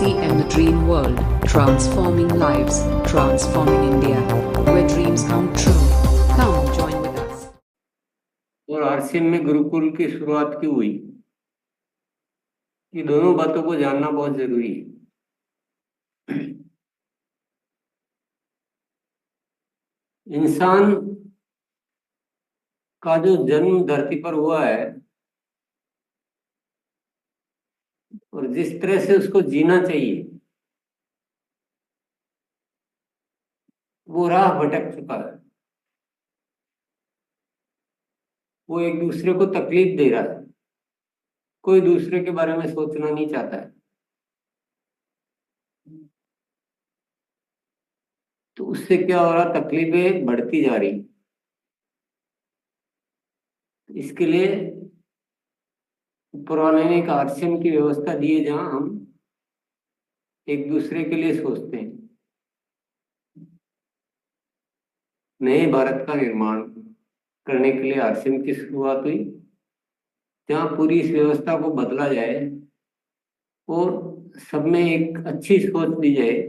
RCM the Dream World, transforming lives, transforming India, where dreams come true. Come join with us. और RCM में गुरुकुल की शुरुआत क्यों हुई? ये दोनों बातों को जानना बहुत जरूरी है। इंसान का जो जन्म धरती पर हुआ है और जिस तरह से उसको जीना चाहिए वो राह भटक चुका है। वो एक दूसरे को तकलीफ दे रहा है, कोई दूसरे के बारे में सोचना नहीं चाहता है। तो उससे क्या हो रहा, तकलीफें बढ़ती जा रही। इसके लिए पुराने ने एक आरसीएम की व्यवस्था दी है जहां हम एक दूसरे के लिए सोचते हैं। नए भारत का निर्माण करने के लिए आरसीएम की शुरुआत हुई, जहां पूरी इस व्यवस्था को बदला जाए और सब में एक अच्छी सोच दी जाए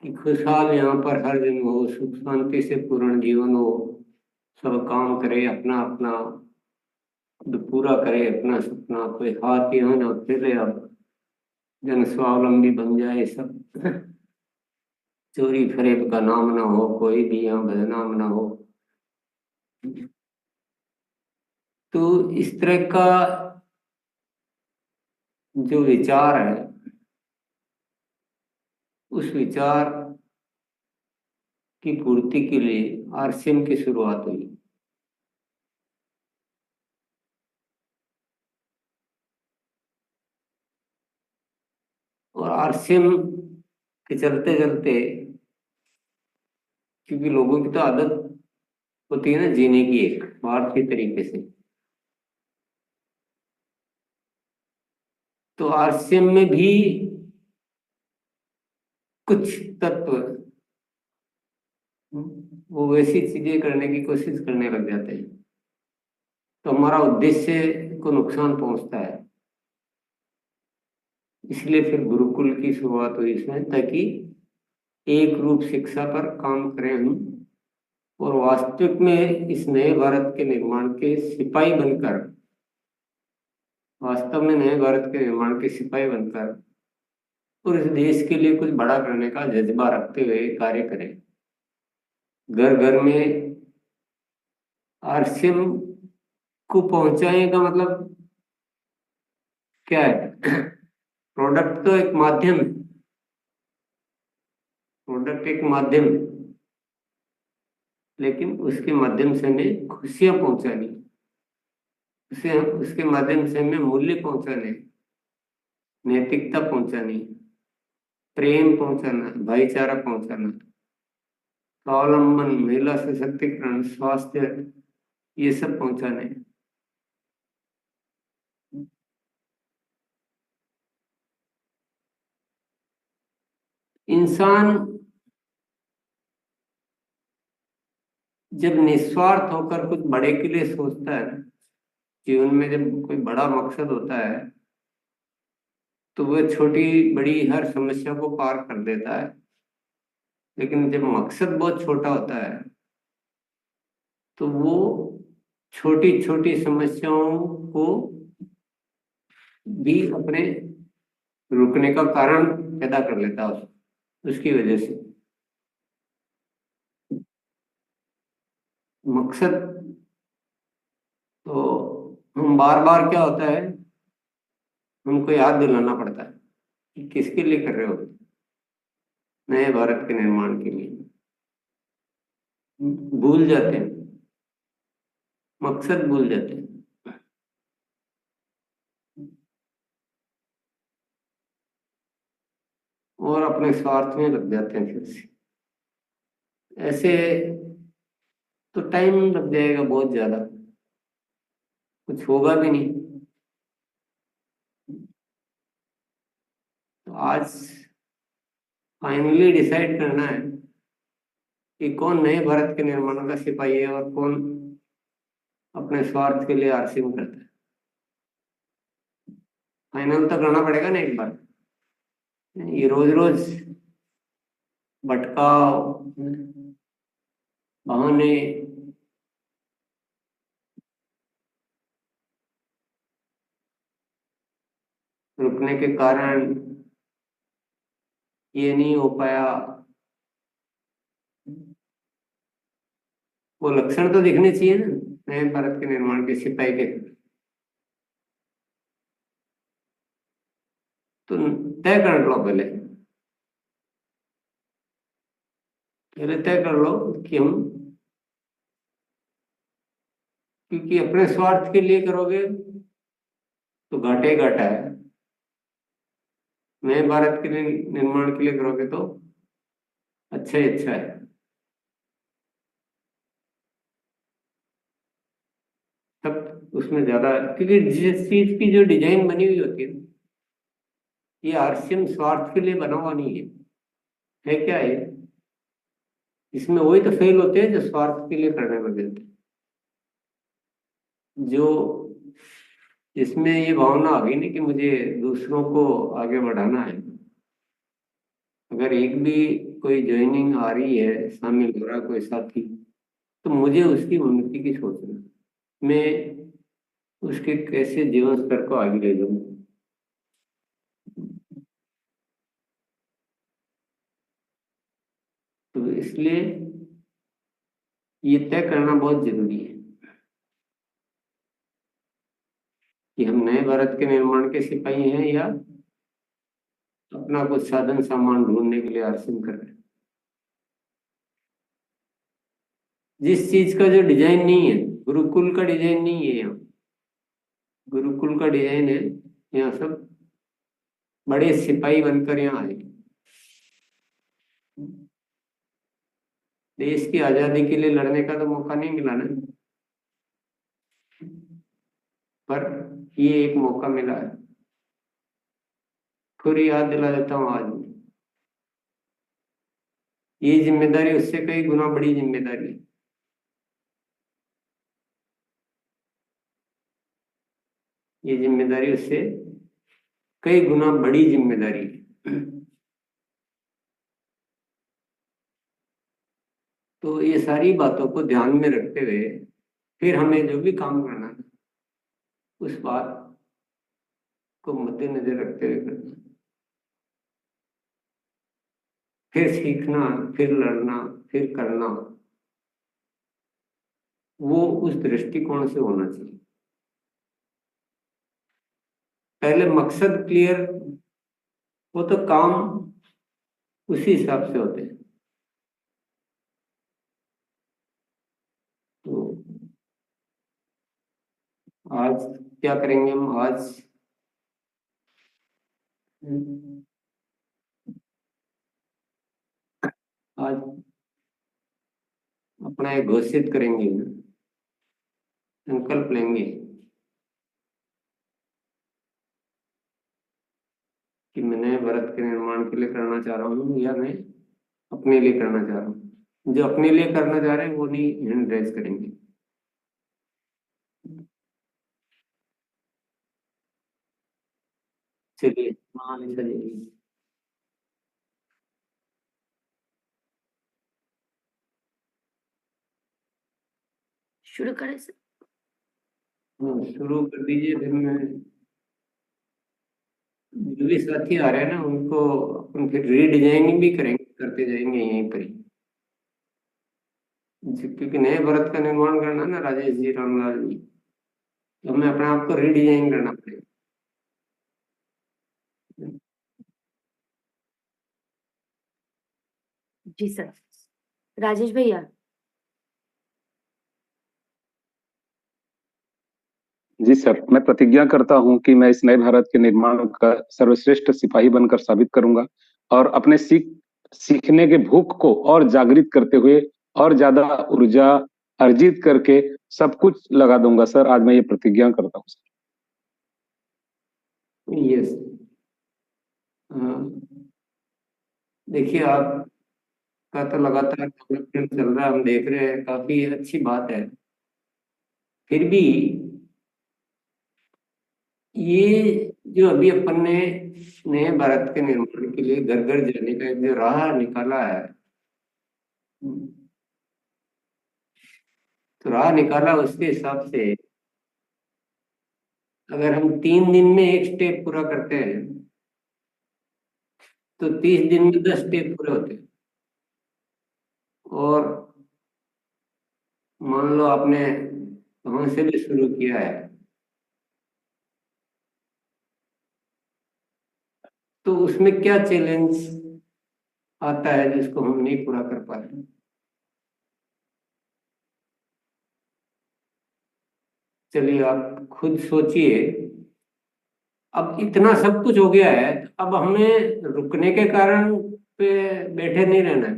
कि खुशहाल यहाँ पर हर दिन हो, सुख शांति से पूर्ण जीवन हो, सब काम करे, अपना अपना पूरा करे अपना सपना, कोई हाथ यहाँ ना फैले, अब जन स्वावलंबी बन जाए सब। चोरी फरेब का नाम ना हो, कोई भी यहाँ बदनाम ना हो। तो इस तरह का जो विचार है, उस विचार की पूर्ति के लिए आरसीएम की शुरुआत हुई। और आरसीएम के चलते चलते, क्योंकि लोगों की तो आदत होती है ना जीने की एक भारतीय तरीके से, तो आरसीएम में भी कुछ तत्व वो वैसी चीजें करने की कोशिश करने लग जाते हैं, तो हमारा उद्देश्य को नुकसान पहुंचता है। इसलिए फिर गुरुकुल की शुरुआत हुई इसमें, ताकि एक रूप शिक्षा पर काम करें हम और वास्तविक में इस नए भारत के निर्माण के सिपाही बनकर, वास्तव में नए भारत के निर्माण के सिपाही बनकर और इस देश के लिए कुछ बड़ा करने का जज्बा रखते हुए कार्य करें। घर घर में आरसीएम को पहुंचाने का मतलब क्या है? प्रोडक्ट तो एक माध्यम है, प्रोडक्ट एक माध्यम है, लेकिन उसके माध्यम से हमें खुशियां पहुंचानी, उसे उसके माध्यम से हमें मूल्य पहुंचाने, नैतिकता पहुंचानी, प्रेम पहुंचाना, भाईचारा पहुंचाना, स्वावलंबन, महिला सशक्तिकरण, स्वास्थ्य, ये सब पहुंचाने। इंसान जब निस्वार्थ होकर कुछ बड़े के लिए सोचता है, जीवन में जब कोई बड़ा मकसद होता है, तो वह छोटी बड़ी हर समस्या को पार कर देता है। लेकिन जब मकसद बहुत छोटा होता है, तो वो छोटी छोटी समस्याओं को भी अपने रुकने का कारण पैदा कर लेता है उसकी वजह से। मकसद तो हम बार बार क्या होता है, हमको याद दिलाना पड़ता है कि किसके लिए कर रहे हो, नए भारत के निर्माण के लिए। भूल जाते हैं, मकसद भूल जाते हैं। और अपने स्वार्थ में लग जाते हैं फिर से। ऐसे तो टाइम लग जाएगा बहुत ज्यादा, कुछ होगा भी नहीं। तो आज फाइनली डिसाइड करना है कि कौन नए भारत के निर्माण का सिपाही है और कौन अपने स्वार्थ के लिए आरसीएम करता है। फाइनल तो करना पड़ेगा ना एक बार। ये रोज रोज भटकाव, बहाने, रुकने के कारण ये नहीं हो पाया, वो लक्षण तो दिखने चाहिए ना नए भारत के निर्माण के सिपाही के। तो तय कर लो पहले, तय कर लो कि हम, क्योंकि अपने स्वार्थ के लिए करोगे तो घाटा ही घाटा है, नए भारत के निर्माण के लिए करोगे तो अच्छा ही अच्छा है। तब उसमें ज्यादा, क्योंकि जिस चीज की जो डिजाइन बनी हुई होती है, ये आरसीएम स्वार्थ के लिए बना हुआ नहीं है क्या है? इसमें वही तो फेल होते हैं जो स्वार्थ के लिए करने लगे थे। जो इसमें ये भावना आ गई ना कि मुझे दूसरों को आगे बढ़ाना है, अगर एक भी कोई ज्वाइनिंग आ रही है, शामिल हो रहा है कोई साथी, तो मुझे उसकी उन्नति की सोचना, मैं उसके कैसे जीवन स्तर को आगे ले जाऊं। तो इसलिए ये तय करना बहुत जरूरी है कि हम नए भारत के निर्माण के सिपाही हैं या अपना कुछ साधन सामान ढूंढने के लिए आरसीएम कर रहे हैं। जिस चीज का जो डिजाइन नहीं है, गुरुकुल का डिजाइन नहीं है यहाँ, गुरुकुल का डिजाइन है यहाँ सब बड़े सिपाही बनकर यहाँ आए, देश की आजादी के लिए लड़ने का तो मौका नहीं मिला ना, पर ये एक मौका मिला है। फिर याद दिला देता हूँ आज, ये जिम्मेदारी उससे कई गुना बड़ी जिम्मेदारी है। ये जिम्मेदारी उससे कई गुना बड़ी जिम्मेदारी है। तो ये सारी बातों को ध्यान में रखते हुए फिर हमें जो भी काम करना है उस बात को मद्देनजर रखते हुए करना, फिर सीखना, फिर लड़ना, फिर करना, वो उस दृष्टिकोण से होना चाहिए। पहले मकसद क्लियर हो तो काम उसी हिसाब से होते हैं। तो आज क्या करेंगे हम? आज अपना एक घोषित करेंगे, संकल्प लेंगे कि मैं नए भारत के निर्माण के लिए करना चाह रहा हूँ या मैं अपने लिए करना चाह रहा हूँ। जो अपने लिए करना चाह रहे हैं वो नहीं हैंड रेज करेंगे। चलिए, हाँ निशा जी। शुरू करें सर? हाँ, शुरू कर दीजिए, फिर मैं, जो भी साथी आ रहे हैं ना उनको अपन फिर रीडिजाइनिंग भी करेंगे, करते जाएंगे यहीं पर ही। क्योंकि नए भारत का निर्माण करना है ना राजेश जी, रामलाल जी, तो हमें अपने आप को रीडिजाइन करना पड़ेगा। जी सर। राजेश भैया। जी सर, मैं प्रतिज्ञा करता हूं कि मैं इस नए भारत के निर्माण का सर्वश्रेष्ठ सिपाही बनकर साबित करूंगा और अपने सीखने के भूख को और जागृत करते हुए और ज्यादा ऊर्जा अर्जित करके सब कुछ लगा दूंगा सर। आज मैं ये प्रतिज्ञा करता हूं सर। यस, देखिए आपका तो लगातार डेवलपमेंट चल रहा है, हम देख रहे हैं, काफी अच्छी बात है। फिर भी ये जो अभी अपन ने नए भारत के निर्माण के लिए घर घर जाने का एक जो राह निकाला है, तो राह निकाला उसके हिसाब से अगर हम 3 दिन में एक स्टेप पूरा करते हैं तो 30 दिन में 10 स्टेप पूरे होते हैं। और मान लो आपने वहां से भी शुरू किया है तो उसमें क्या चैलेंज आता है जिसको हम नहीं पूरा कर पा रहे? चलिए आप खुद सोचिए। अब इतना सब कुछ हो गया है तो अब हमें रुकने के कारण पे बैठे नहीं रहना है।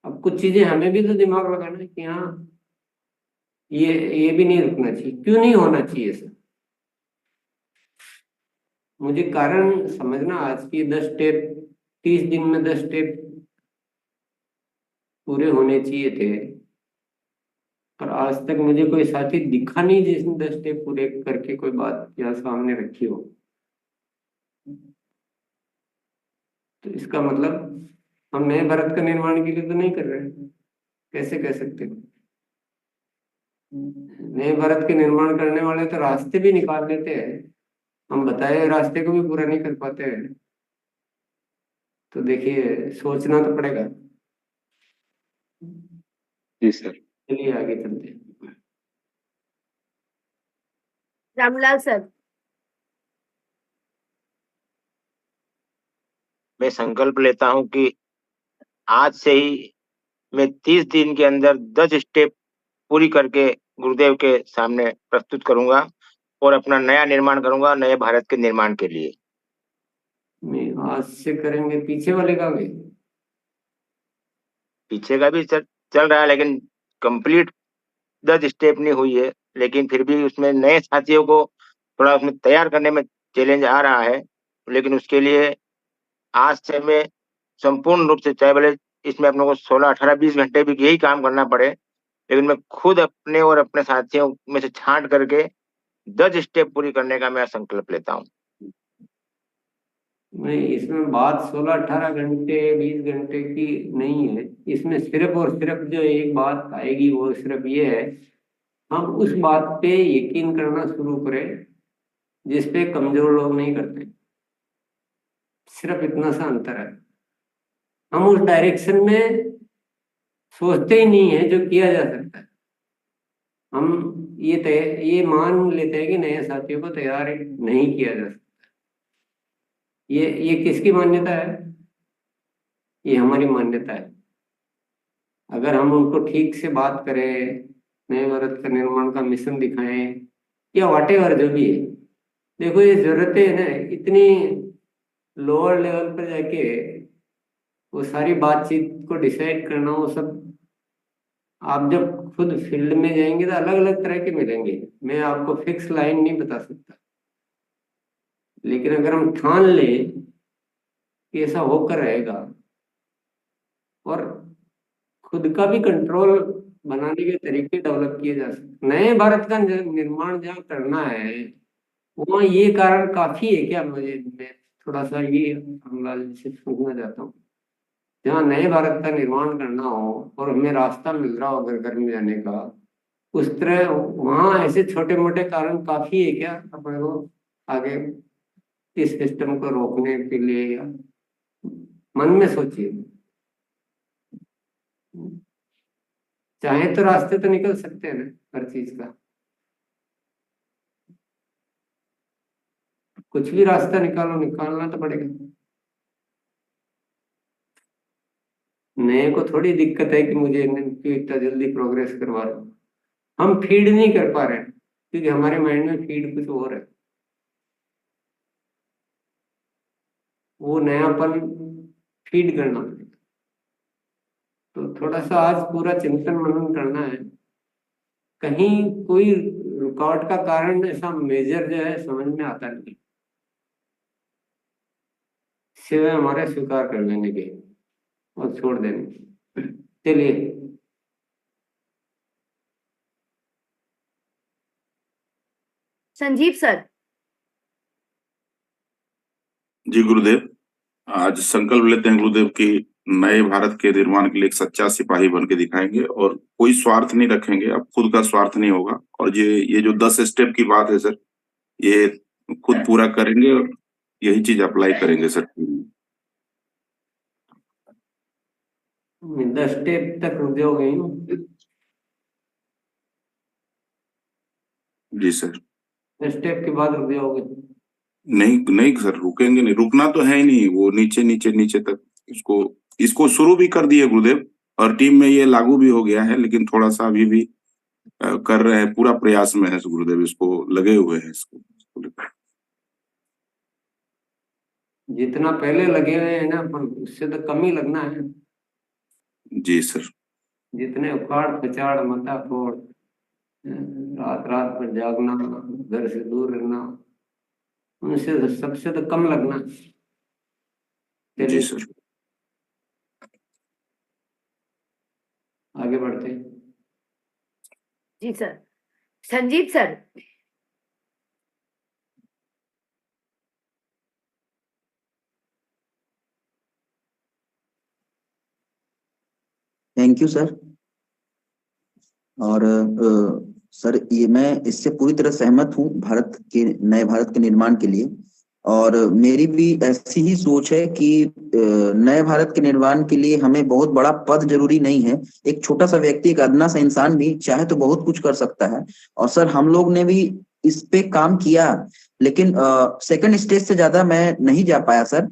अब कुछ चीजें हमें भी तो दिमाग लगाना है कि हाँ ये भी नहीं रुकना चाहिए। क्यों नहीं होना चाहिए सर? मुझे कारण समझना। आज की 10 स्टेप 30 दिन में 10 स्टेप पूरे होने चाहिए थे, पर आज तक मुझे कोई साथी दिखा नहीं जिसने 10 स्टेप पूरे करके कोई बात यहाँ सामने रखी हो। तो इसका मतलब हम नए भारत का निर्माण के लिए तो नहीं कर रहे हैं। कैसे कह सकते हो? नए भारत के निर्माण करने वाले तो रास्ते भी निकाल लेते हैं, हम बताए रास्ते को भी पूरा नहीं कर पाते हैं। तो देखिए सोचना तो पड़ेगा। जी सर। चलिए आगे चलते हैं। रामलाल सर। मैं संकल्प लेता हूं कि आज से ही मैं 30 दिन के अंदर 10 स्टेप पूरी करके गुरुदेव के सामने प्रस्तुत करूंगा और अपना नया निर्माण करूंगा नए भारत के निर्माण के लिए। नहीं, आज से करेंगे। पीछे वाले का भी पीछे का भी चल रहा है लेकिन कंप्लीट 10 स्टेप नहीं हुई है, लेकिन फिर भी उसमें नए साथियों को थोड़ा उसमें तैयार करने में चैलेंज आ रहा है। लेकिन उसके लिए आज से मैं संपूर्ण रूप से, चाहे भले इसमें अपने को 16, 18, 20 घंटे भी यही काम करना पड़े, लेकिन मैं खुद अपने और अपने साथियों में से छांट करके 10 स्टेप पूरी करने का मैं संकल्प लेता हूँ। नहीं, इसमें बात 16-18 घंटे 20 घंटे की नहीं है। इसमें सिर्फ और सिर्फ जो एक बात आएगी वो सिर्फ ये है, हम उस बात पे यकीन करना शुरू करें जिसपे कमजोर लोग नहीं करते। सिर्फ इतना सा अंतर है। हम उस डायरेक्शन में सोचते ही नहीं है जो किया जा सकता है। हम ये मान लेते हैं कि नए साथियों को तैयार नहीं किया जा सकता। ये किसकी मान्यता है? ये हमारी मान्यता है। अगर हम उनको ठीक से बात करें, नए भारत का निर्माण का मिशन दिखाएं या व्हाटएवर जो भी है, देखो ये जरूरतें है ना, इतनी लोअर लेवल पर जाके वो सारी बातचीत को डिसाइड करना, वो सब आप जब खुद फील्ड में जाएंगे तो अलग अलग तरह के मिलेंगे। मैं आपको फिक्स लाइन नहीं बता सकता, लेकिन अगर हम ठान लें कि ऐसा होकर रहेगा और खुद का भी कंट्रोल बनाने के तरीके डेवलप किए जा सकते। नए भारत का निर्माण जहाँ करना है वहाँ ये कारण काफी है क्या? मैं थोड़ा सा ये रामलाल जी से पूछना चाहता हूँ। जहाँ नए भारत का निर्माण करना हो और हमें रास्ता मिल रहा हो घर घर में जाने का, उस तरह वहाँ ऐसे छोटे मोटे कारण काफी है क्या अपने को आगे इस सिस्टम को रोकने के लिए? या मन में सोचिए। चाहे तो रास्ते तो निकल सकते हैं ना हर चीज का। कुछ भी रास्ता निकालो, निकालना तो पड़ेगा। नए को थोड़ी दिक्कत है कि मुझे इतना जल्दी प्रोग्रेस करवा रहे हो। हम फीड नहीं कर पा रहे हैं क्योंकि हमारे माइंड में फीड कुछ और है। वो नयापन फीड करना पड़ेगा। तो थोड़ा सा आज पूरा चिंतन मनन करना है। कहीं कोई रुकावट का कारण ऐसा मेजर जो है समझ में आता नहीं, सिवाय हमारे स्वीकार कर लेने के और छोड़ देने के। चलिए संजीव सर। जी गुरुदेव, आज संकल्प लेते हैं गुरुदेव कि नए भारत के निर्माण के लिए एक सच्चा सिपाही बन के दिखाएंगे और कोई स्वार्थ नहीं रखेंगे। अब खुद का स्वार्थ नहीं होगा और ये जो 10 स्टेप की बात है सर, ये खुद पूरा करेंगे और यही चीज अप्लाई करेंगे सर। 10 स्टेप तक रुक जाओगे ना? जी सर। 10 स्टेप के बाद रुक जाओगे? नहीं नहीं सर, रुकेंगे नहीं, रुकना तो है ही नहीं। वो नीचे नीचे नीचे तक इसको शुरू भी कर दिए गुरुदेव और टीम में ये लागू भी हो गया है, लेकिन थोड़ा सा अभी भी कर रहे हैं, पूरा प्रयास में है गुरुदेव, इसको लगे हुए हैं इसको लेकर। जितना पहले लगे हुए हैं ना, पर उससे तो कम ही लगना है। जी सर। जितने उखाड़ पचाड़ मता फोड़, रात रात पर जागना, घर से दूर रहना, उनसे तो सबसे तो कम लगना। जी सर। आगे बढ़ते हैं। जी sir. Sanjeev sir. Thank you sir. और सर, ये मैं इससे पूरी तरह सहमत हूँ नए भारत के निर्माण के लिए। और मेरी भी ऐसी ही सोच है कि नए भारत के निर्माण के लिए हमें बहुत बड़ा पद जरूरी नहीं है। एक छोटा सा व्यक्ति, एक अदना सा इंसान भी चाहे तो बहुत कुछ कर सकता है। और सर, हम लोग ने भी इस पे काम किया, लेकिन सेकंड स्टेज से ज्यादा मैं नहीं जा पाया सर।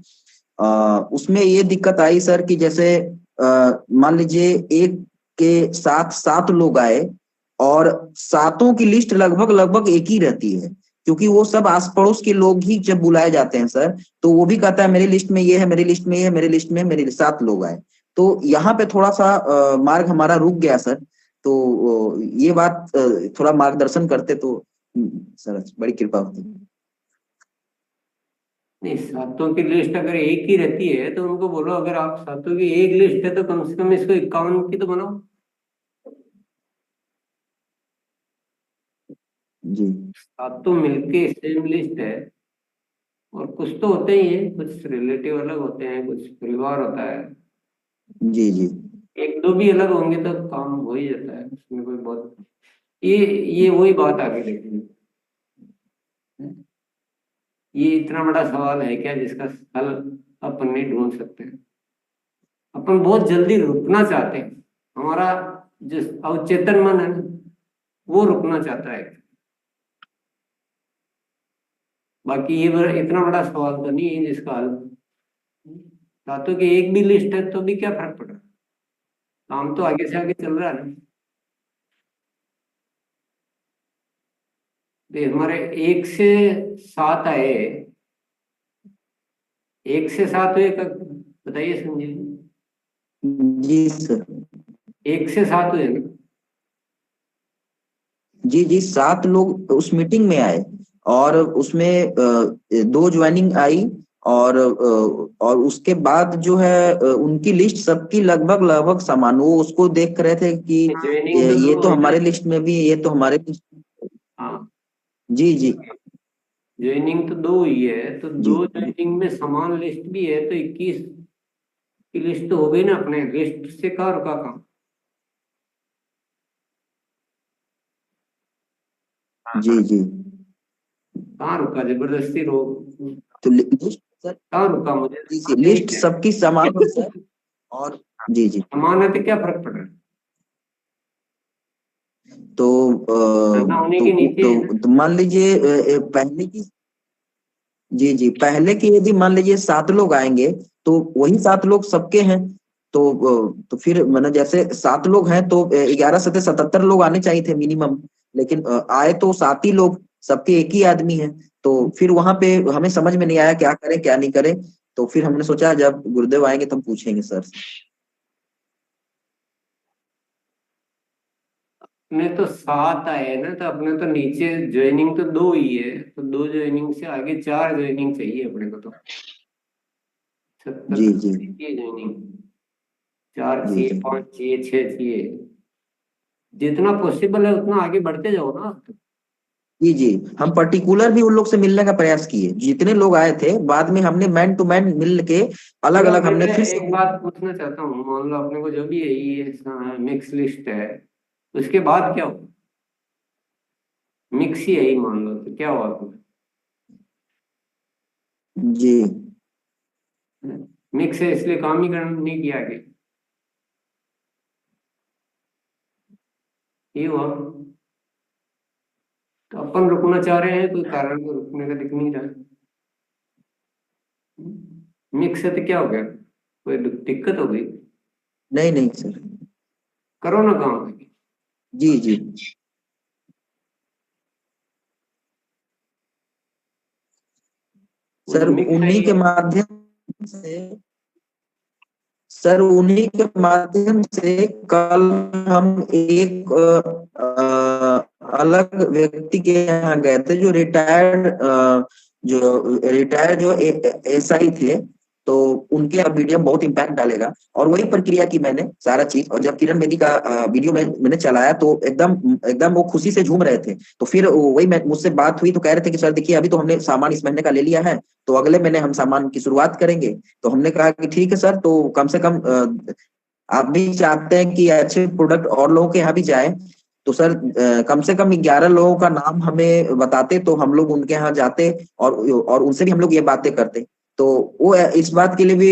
उसमें ये दिक्कत आई सर कि जैसे मान लीजिए एक के साथ 7 लोग आए और 7 की लिस्ट लगभग लगभग एक ही रहती है, क्योंकि वो सब आस पड़ोस के लोग ही जब बुलाए जाते हैं सर, तो वो भी कहता है मेरी लिस्ट में ये है, मेरी लिस्ट में ये है, मेरी लिस्ट में मेरे 7 लोग आए। तो यहाँ पे थोड़ा सा मार्ग हमारा रुक गया सर। तो ये बात थोड़ा मार्गदर्शन करते तो सर बड़ी कृपा होती। नहीं, 7 की लिस्ट अगर एक ही रहती है तो उनको बोलो, अगर आप 7 की एक लिस्ट है तो कम से कम इसको 51 की तो बनाओ। जी। 7 मिलके सेम लिस्ट है, और कुछ तो होते ही है, कुछ रिलेटिव अलग होते हैं, कुछ परिवार होता है। जी जी। एक दो भी अलग होंगे तो काम हो ही जाता है, उसमें कोई बहुत ये वही बात आगे लेकिन ये इतना बड़ा सवाल है क्या जिसका हल अपन नहीं ढूंढ सकते? अपन बहुत जल्दी रुकना चाहते हैं, हमारा जो अवचेतन मन है ना, वो रुकना चाहता है। बाकी ये इतना बड़ा सवाल तो नहीं है जिसका हल 7 की एक भी लिस्ट है तो भी क्या फर्क पड़ रहा है? काम तो आगे से आगे चल रहा है ना। हमारे 1 से 7 आए, 1 से 7 हुए कब बताइए संजीव? जी सर। 1 से 7 हुए ना? जी जी, 7 लोग उस मीटिंग में आए और उसमें 2 ज्वाइनिंग आई और उसके बाद जो है उनकी लिस्ट सबकी लगभग लगभग समान। वो उसको देख रहे थे कि ये तो हमारे लिस्ट में भी, ये तो हमारे लिस्ट में। हाँ जी जी। ज्वाइनिंग तो 2 हुई है, तो 2 ज्वाइनिंग में समान लिस्ट भी है तो 21 की लिस्ट तो हो गई ना। अपने लिस्ट से कहाँ रुका काम? जी जी। कहाँ रुका? जबरदस्ती रोक तो लिस्ट सर, कहाँ रुका? मुझे जी लिस्ट सबकी समान है सर। और जी जी, समान है तो क्या फर्क पड़ रहा है? तो होने के नीचे है ना? तो मान लीजिए पहले की, जी जी, पहले की यदि मान लीजिए 7 लोग आएंगे तो वही 7 लोग सबके हैं। तो फिर मैंने जैसे 7 लोग हैं तो 11 सत्ते 77 लोग आने चाहिए थे मिनिमम, लेकिन आए तो 7 ही लोग, सबके एक ही आदमी है। तो फिर वहां पे हमें समझ में नहीं आया क्या करें क्या नहीं करें। तो फिर हमने सोचा जब गुरुदेव आएंगे तो हम पूछेंगे सर। अपने तो 7 आए ना, तो अपने तो नीचे ज्वाइनिंग तो 2 ही है, तो 2 ज्वाइनिंग से आगे 4 ज्वाइनिंग चाहिए अपने को। तो 70 जी जी ज्वाइनिंग 4 जी चाहिए, जी 5 चाहिए, 6 चाहिए। जितना पॉसिबल है उतना आगे बढ़ते जाओ ना। जी जी, हम पर्टिकुलर भी उन लोग से मिलने का प्रयास किए, जितने लोग आए थे बाद में हमने मैन टू मैन मिल के अलग चलो अलग फिर हमने मैं फिर से। एक बात पूछना चाहता हूँ, मान लो अपने को जो भी है ये मिक्स लिस्ट है, उसके बाद क्या हो? मिक्स ही है ही मान लो, तो क्या हुआ फिर? जी मिक्स है इसलिए काम ही करना नहीं किया आगे, ये हुआ। तो अपन रुकना चाह रहे हैं, कोई कारण तो रुकने का दिख नहीं रहा। मिक्स है तो क्या हो गया, कोई दिक्कत हो गई? नहीं नहीं सर। करो ना काम। जी जी वो सर, जो मिक्स है उन्हीं के माध्यम से, सर उन्हीं के माध्यम से कल हम एक अलग व्यक्ति के यहाँ गए थे जो रिटायर्ड एसआई थे। तो उनके यहाँ वीडियो बहुत इम्पैक्ट डालेगा, और वही प्रक्रिया की मैंने सारा चीज। और जब किरण बेदी का वीडियो मैंने चलाया तो एकदम एकदम वो खुशी से झूम रहे थे। तो फिर वही मैं मुझसे बात हुई तो कह रहे थे कि सर देखिए अभी तो हमने सामान इस महीने का ले लिया है, तो अगले महीने हम सामान की शुरुआत करेंगे। तो हमने कहा कि ठीक है सर, तो कम से कम आप भी चाहते हैं कि अच्छे प्रोडक्ट और लोगों के यहाँ भी जाए, तो सर कम से कम 11 लोगों का नाम हमें बताते तो हम लोग उनके यहाँ जाते और उनसे भी हम लोग ये बातें करते। तो वो इस बात के लिए भी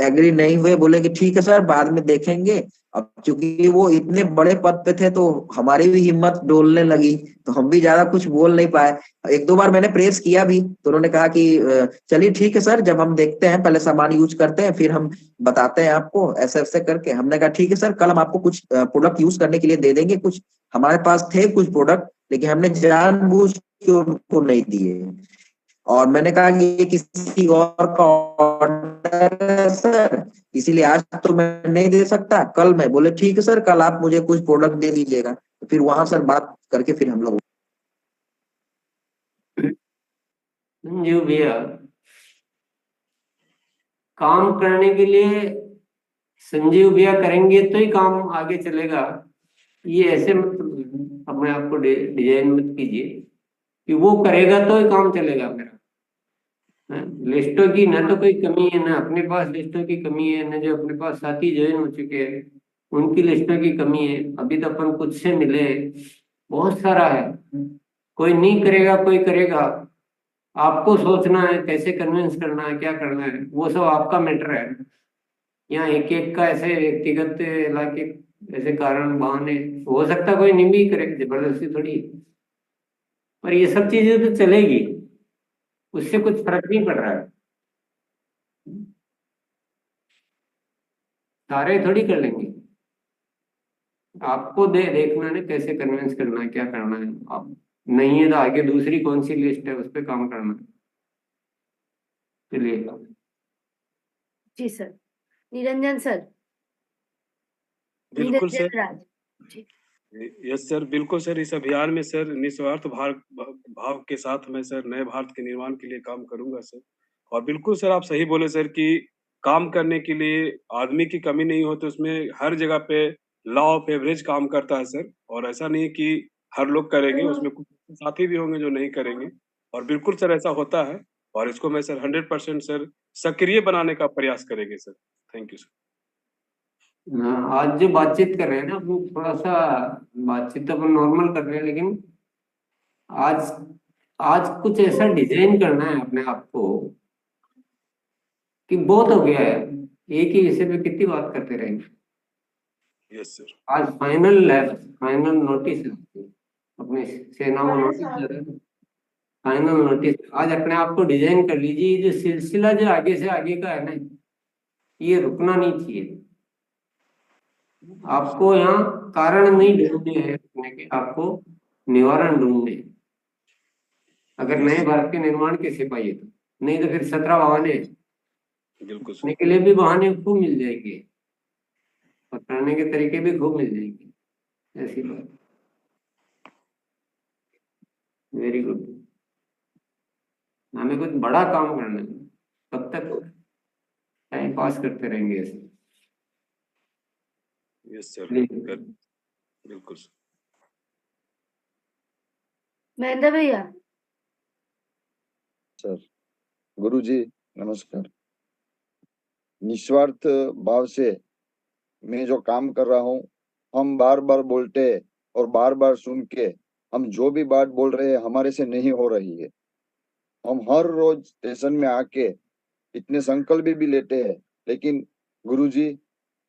एग्री नहीं हुए, बोले कि ठीक है सर बाद में देखेंगे। अब चूंकि वो इतने बड़े पद पे थे तो हमारी भी हिम्मत डोलने लगी, तो हम भी ज्यादा कुछ बोल नहीं पाए। एक दो बार मैंने प्रेस किया भी तो उन्होंने कहा कि चलिए ठीक है सर, जब हम देखते हैं पहले सामान यूज करते हैं फिर हम बताते हैं आपको, ऐसे ऐसे करके। हमने कहा ठीक है सर, कल हम आपको कुछ प्रोडक्ट यूज करने के लिए दे देंगे। कुछ हमारे पास थे कुछ प्रोडक्ट, लेकिन हमने जानबूझ के उनको नहीं दिए। और मैंने कहा कि ये किसी और का ऑर्डर है सर, इसीलिए आज तो मैं नहीं दे सकता, कल मैं। बोले ठीक है सर, कल आप मुझे कुछ प्रोडक्ट दे दीजिएगा। तो फिर वहां सर बात करके फिर हम लोग। संजीव भैया, काम करने के लिए संजीव भैया करेंगे तो ही काम आगे चलेगा। ये ऐसे मत अपने आप को डिजाइन मत कीजिए कि वो करेगा तो ही काम चलेगा मेरा। लिस्टों की ना तो कोई कमी है, ना अपने पास लिस्टों की कमी है, ना जो अपने पास साथी ज्वाइन हो चुके हैं उनकी लिस्टों की कमी है। अभी तो अपन खुद से मिले हैं, बहुत सारा है। कोई नहीं करेगा, कोई करेगा। आपको सोचना है कैसे कन्विंस करना है, क्या करना है, वो सब आपका मैटर है। यहाँ एक एक का ऐसे व्यक्तिगत लाके ऐसे कारण बहाने, हो सकता है कोई नहीं भी करे, जबरदस्ती थोड़ी। पर ये सब चीजें तो चलेगी, उससे कुछ फर्क नहीं पड़ रहा है। सारे थोड़ी कर लेंगे। आपको देखना है कैसे कन्विंस करना है, क्या करना है। आप नहीं है तो आगे दूसरी कौन सी लिस्ट है उस पर काम करना है। चलिए। जी सर। निरंजन सर। बिल्कुल निरंजन सर। राज। जी। यस सर, बिल्कुल सर। इस अभियान में सर निस्वार्थ भाव के साथ मैं सर नए भारत के निर्माण के लिए काम करूंगा सर। और बिल्कुल सर आप सही बोले सर कि काम करने के लिए आदमी की कमी नहीं होती, उसमें हर जगह पे लॉ ऑफ एवरेज काम करता है सर। और ऐसा नहीं है कि हर लोग करेंगे, उसमें कुछ साथी भी होंगे जो नहीं करेंगे। और बिल्कुल सर ऐसा होता है, और इसको मैं सर 100% सर सक्रिय बनाने का प्रयास करेंगे सर। Thank you sir. हाँ, आज जो बातचीत कर रहे हैं ना, वो थोड़ा सा बातचीत तो अपन नॉर्मल कर रहे हैं, लेकिन आज आज कुछ ऐसा डिजाइन करना है अपने आप को कि बहुत हो गया है। एक ही विषय पे कितनी बात करते रहेंगे। Yes sir. आज फाइनल है, फाइनल नोटिस है, अपने सेना को नोटिस दे रहे हैं। फाइनल नोटिस आज अपने आप को डिजाइन कर लीजिए। ये जो सिलसिला जो आगे से आगे का है ना, ये रुकना नहीं चाहिए। आपको यहाँ कारण नहीं ढूंढने हैं रुकने के, आपको निवारण ढूंढने हैं। अगर यस नए भारत के निर्माण के सिपाही है तो, नहीं तो फिर 17 बहाने बिल्कुल सर। करने के लिए भी बहाने खूब मिल जाएंगे, और करने के तरीके भी खूब मिल जाएंगे। ऐसी बात। Very good. हमें कुछ बड़ा काम करना है, कब तक टाइम पास करते रहेंगे ऐसे। Yes sir. प्लीज। बिल्कुल सर। महेंद्र भैया। सर, गुरुजी नमस्कार। निस्वार्थ भाव से मैं जो काम कर रहा हूँ, हम बार बार बोलते और बार बार सुन के हम जो भी बात बोल रहे हैं हमारे से नहीं हो रही है। हम हर रोज स्टेशन में आके इतने संकल्प भी लेते हैं, लेकिन गुरुजी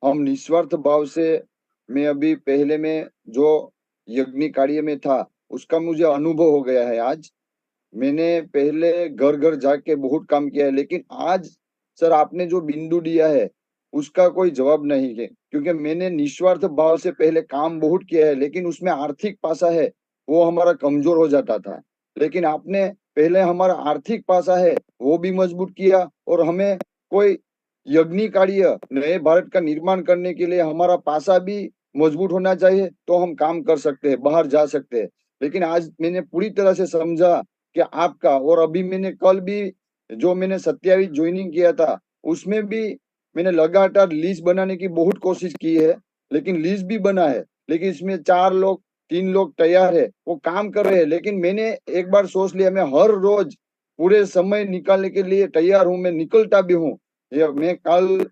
हम निस्वार्थ भाव से, मैं अभी पहले में जो यज्ञ कार्य में था उसका मुझे अनुभव हो गया है। आज मैंने पहले घर घर जाके बहुत काम किया है, लेकिन आज सर आपने जो बिंदु दिया है उसका कोई जवाब नहीं है, क्योंकि मैंने निस्वार्थ भाव से पहले काम बहुत किया है, लेकिन उसमें आर्थिक पासा है वो हमारा कमजोर हो जाता था। लेकिन आपने पहले हमारा आर्थिक पासा है वो भी मजबूत किया, और हमें कोई यज्ञ कार्य नए भारत का निर्माण करने के लिए हमारा पासा भी मजबूत होना चाहिए, तो हम काम कर सकते हैं, बाहर जा सकते हैं। लेकिन आज मैंने पूरी तरह से समझा कि आपका, और अभी मैंने कल भी जो मैंने 27 ज्वाइनिंग किया था उसमें भी मैंने लगातार लिस्ट बनाने की बहुत कोशिश की है, लेकिन लिस्ट भी बना है, लेकिन इसमें 4 लोग 3 लोग तैयार है, वो काम कर रहे हैं। लेकिन मैंने एक बार सोच लिया मैं हर रोज पूरे समय निकालने के लिए तैयार हूँ, मैं निकलता भी हूँ। मैं कल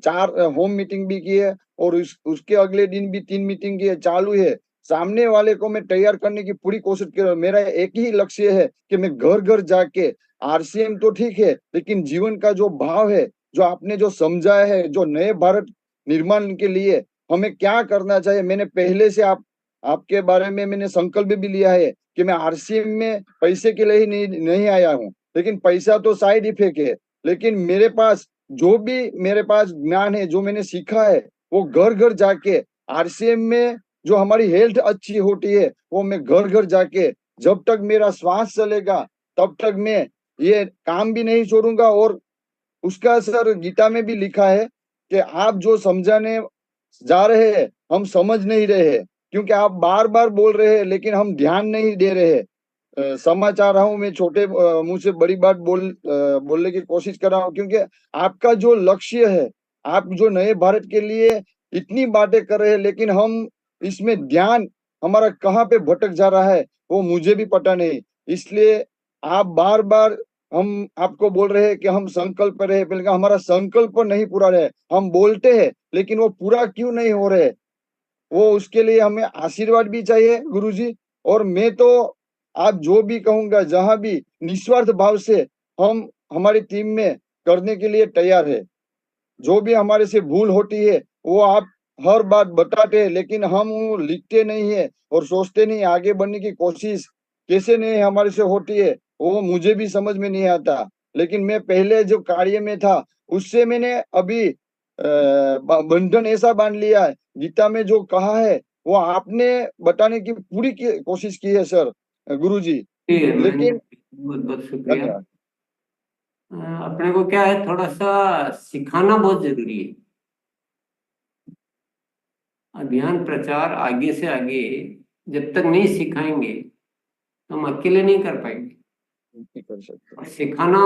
4 होम मीटिंग भी की है, और उसके अगले दिन भी 3 मीटिंग की है, चालू है। सामने वाले को मैं तैयार करने की पूरी कोशिश कर रहा हूँ। मेरा एक ही लक्ष्य है कि मैं घर घर जाके, आरसीएम तो ठीक है, लेकिन जीवन का जो भाव है, जो आपने जो समझाया है, जो नए भारत निर्माण के लिए हमें क्या करना चाहिए, मैंने पहले से आपके बारे में मैंने संकल्प भी लिया है कि मैं आरसीएम में पैसे के लिए ही नहीं आया हूँ, लेकिन पैसा तो साइड इफेक्ट है। लेकिन मेरे पास जो भी मेरे पास ज्ञान है, जो मैंने सीखा है, वो घर घर जाके आरसीएम में जो हमारी हेल्थ अच्छी होती है वो मैं घर घर जाके, जब तक मेरा श्वास चलेगा तब तक मैं ये काम भी नहीं छोड़ूंगा। और उसका सर गीता में भी लिखा है कि आप जो समझाने जा रहे हैं हम समझ नहीं रहे हैं, क्योंकि आप बार बार बोल रहे हैं लेकिन हम ध्यान नहीं दे रहे हैं। क्षमा चाह रहा हूँ, मैं छोटे मुंह से बड़ी बात बोलने की कोशिश कर रहा हूँ, क्योंकि आपका जो लक्ष्य है, आप जो नए भारत के लिए इतनी बातें कर रहे हैं, लेकिन हम इसमें ध्यान हमारा कहाँ पे भटक जा रहा है वो मुझे भी पता नहीं। इसलिए आप बार बार हम आपको बोल रहे हैं कि हम संकल्प रहे, बल्कि हमारा संकल्प नहीं पूरा रहे। हम बोलते हैं लेकिन वो पूरा क्यों नहीं हो रहे, वो उसके लिए हमें आशीर्वाद भी चाहिए गुरुजी। और मैं तो आप जो भी कहूंगा, जहां भी निस्वार्थ भाव से हम हमारी टीम में करने के लिए तैयार है। जो भी हमारे से भूल होती है वो आप हर बात बताते हैं, लेकिन हम वो लिखते नहीं है और सोचते नहीं आगे बढ़ने की कोशिश कैसे नहीं हमारे से होती है, वो मुझे भी समझ में नहीं आता। लेकिन मैं पहले जो कार्य में था उससे मैंने अभी बंधन ऐसा बांध लिया है, गीता में जो कहा है वो आपने बताने की पूरी कोशिश की है सर गुरुजी। ठीक है, लेकिन बहुत बहुत शुक्रिया। धन्यवाद। अपने को क्या है, थोड़ा सा सिखाना बहुत जरूरी है। अभियान प्रचार आगे से आगे जब तक नहीं सिखाएंगे तो हम अकेले नहीं कर पाएंगे। नहीं कर सकते। और सिखाना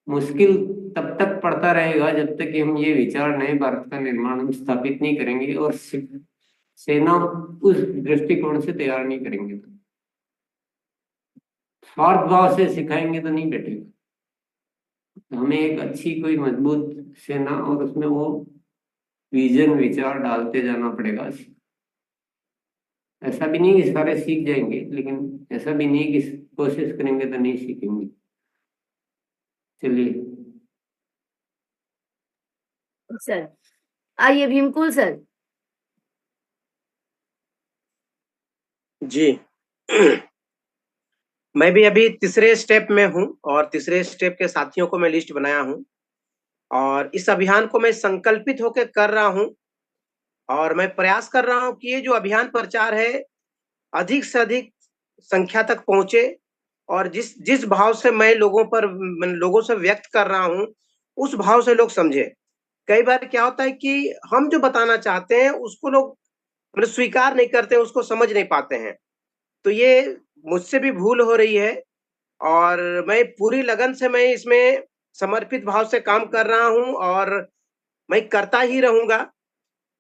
मुश्किल तब तक पड़ता रहेगा जब तक कि हम ये विचार नए भारत का निर्माण हम स्थापित नहीं करेंगे और सेना उस दृष्टिकोण से तैयार नहीं करेंगे। तो स्वार्थ भाव से सिखाएंगे तो नहीं बैठेगा। हमें एक अच्छी कोई मजबूत सेना और उसमें वो विजन विचार डालते जाना पड़ेगा। ऐसा भी नहीं कि सारे सीख जाएंगे, लेकिन ऐसा भी नहीं कि कोशिश करेंगे तो नहीं सीखेंगे। चलिए सर आइए भीमकुल सर। जी मैं भी अभी तीसरे स्टेप में हूँ और तीसरे स्टेप के साथियों को मैं लिस्ट बनाया हूँ और इस अभियान को मैं संकल्पित होकर कर रहा हूँ और मैं प्रयास कर रहा हूँ कि ये जो अभियान प्रचार है अधिक से अधिक संख्या तक पहुंचे और जिस जिस भाव से मैं लोगों से व्यक्त कर रहा हूँ उस भाव से लोग समझे। कई बार क्या होता है कि हम जो बताना चाहते हैं उसको लोग मतलब स्वीकार नहीं करते, उसको समझ नहीं पाते हैं। तो ये मुझसे भी भूल हो रही है और मैं पूरी लगन से मैं इसमें समर्पित भाव से काम कर रहा हूँ और मैं करता ही रहूंगा।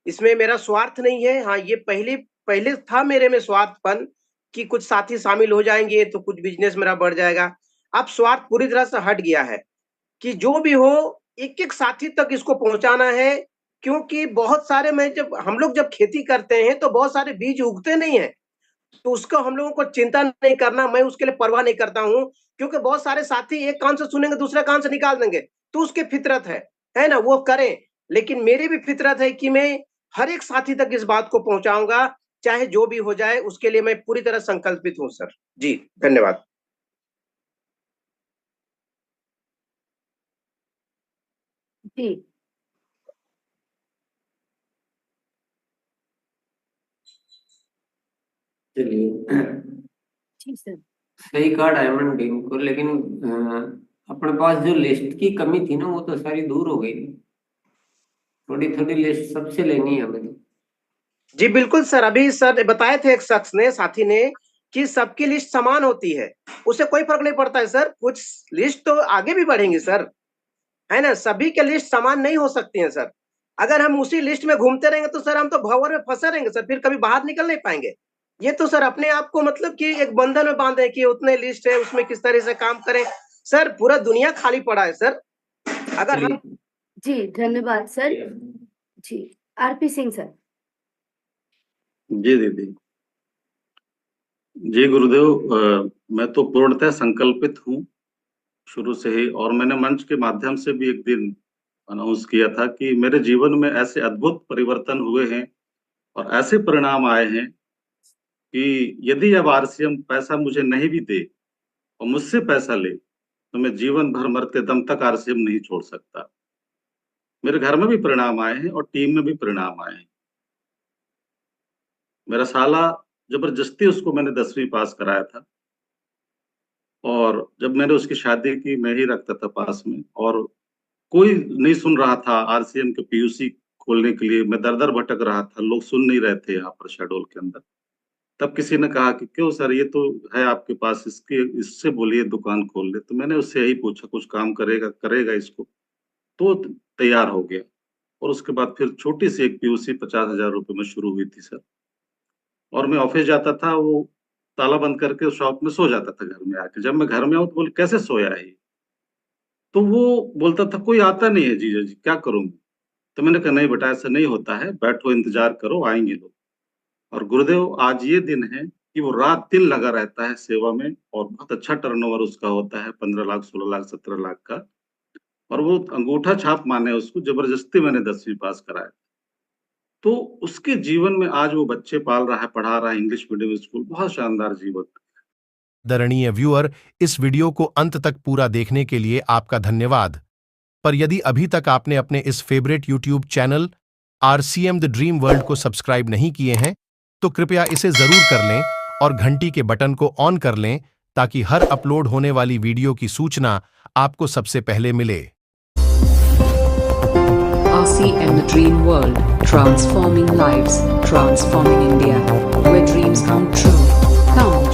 इसमें मेरा स्वार्थ नहीं है। हाँ, ये पहले था मेरे में स्वार्थपन कि कुछ साथी शामिल हो जाएंगे तो कुछ बिजनेस मेरा बढ़ जाएगा। अब स्वार्थ पूरी तरह से हट गया है कि जो भी हो एक-एक साथी तक इसको पहुँचाना है, क्योंकि बहुत सारे हम लोग जब खेती करते हैं तो बहुत सारे बीज उगते नहीं हैं, तो उसको हम लोगों को चिंता नहीं करना, मैं उसके लिए परवाह नहीं करता हूँ, क्योंकि बहुत सारे साथी एक कान से सुनेंगे, दूसरे कान से निकाल देंगे, तो उसकी फितरत है ना? वो करें, लेकिन मेरी भी फितरत है कि मैं हर एक साथी तक इस बात को पहुँचाऊँगा, चाहे जो भी हो जाए, उसके लिए मैं पूरी तरह संकल्पित हूँ सर। जी, धन्यवाद। जी, चलिए, जी सर। सही कहा डायमंड टीम को, लेकिन अपने पास जो लिस्ट की कमी थी ना, वो तो सारी दूर हो गई। थोड़ी थोड़ी लिस्ट सबसे लेनी है हमें। जी, बिल्कुल सर, अभी सर बताए थे एक शख्स ने, साथी ने, कि सबकी लिस्ट समान होती है, उससे कोई फर्क नहीं पड़ता है सर, कुछ लिस्ट तो आगे भी बढ़ेंगी सर, है ना? सभी की लिस्ट समान नहीं हो सकती है सर। अगर हम उसी लिस्ट में घूमते रहेंगे तो सर हम तो भंवर में फंसे रहेंगे सर, फिर कभी बाहर निकल नहीं पाएंगे। ये तो सर अपने आप को मतलब कि एक बंधन में बांधे कि उतने लिस्ट है, उसमें किस तरह से काम करें। सर पूरा दुनिया खाली पड़ा है सर, अगर हम जी, धन्यवाद सर। जी, आरपी सिंह सर। जी दीदी। जी गुरुदेव, मैं तो पूर्णतः संकल्पित हूँ शुरू से ही, और मैंने मंच के माध्यम से भी एक दिन अनाउंस किया था कि मेरे जीवन में ऐसे अद्भुत परिवर्तन हुए हैं और ऐसे परिणाम आए हैं कि यदि अब आरसीएम पैसा मुझे नहीं भी दे और मुझसे पैसा ले, तो मैं जीवन भर मरते दम तक आरसीएम नहीं छोड़ सकता। मेरे घर में भी परिणाम आए हैं और टीम में भी परिणाम आए हैं। मेरा साला जबरदस्ती उसको मैंने 10वीं पास कराया था, और जब मैंने उसकी शादी की, मैं ही रखता था पास में, और कोई नहीं सुन रहा था आरसीएम के पीयूसी खोलने के लिए। मैं दर-दर भटक रहा था, लोग सुन नहीं रहे थे यहाँ पर शहडोल के अंदर। तब किसी ने कहा कि क्यों सर, ये तो है आपके पास, इससे बोलिए दुकान खोल ले। तो मैंने उससे यही पूछा, कुछ काम करेगा इसको? तो तैयार हो गया, और उसके बाद फिर छोटी सी एक पीयूसी 50,000 रुपए में शुरू हुई थी सर। और मैं ऑफिस जाता था, वो ताला बंद करके शॉप में सो जाता था घर में आके। जब मैं घर में आऊँ तो बोले कैसे सोया है ये? तो वो बोलता था कोई आता नहीं है जीजा जी, क्या करूँ? तो मैंने कहा नहीं बेटा, ऐसा नहीं होता है, बैठो इंतजार करो, आएंगे लोग। और गुरुदेव आज ये दिन है कि वो रात दिन लगा रहता है सेवा में, और बहुत अच्छा टर्नओवर उसका होता है, 15 लाख, 16 लाख, 17 लाख का। और वो अंगूठा छाप माने उसको, जबरदस्ती मैंने 10वीं पास कराया। तो उसके जीवन में आज वो बच्चे पाल रहा है, पढ़ा रहा है इंग्लिश मीडियम स्कूल, बहुत शानदार जीवन। आदरणीय व्यूअर, इस वीडियो को अंत तक पूरा देखने के लिए आपका धन्यवाद। पर यदि अभी तक आपने अपने इस favourite YouTube channel RCM the dream world को सब्सक्राइब नहीं किए हैं, तो कृपया इसे जरूर कर लें और घंटी के बटन को ऑन कर लें, ताकि हर अपलोड होने वाली वीडियो की सूचना आपको सबसे पहले मिले। RCM The Dream World, transforming lives, transforming India, where dreams come true. Come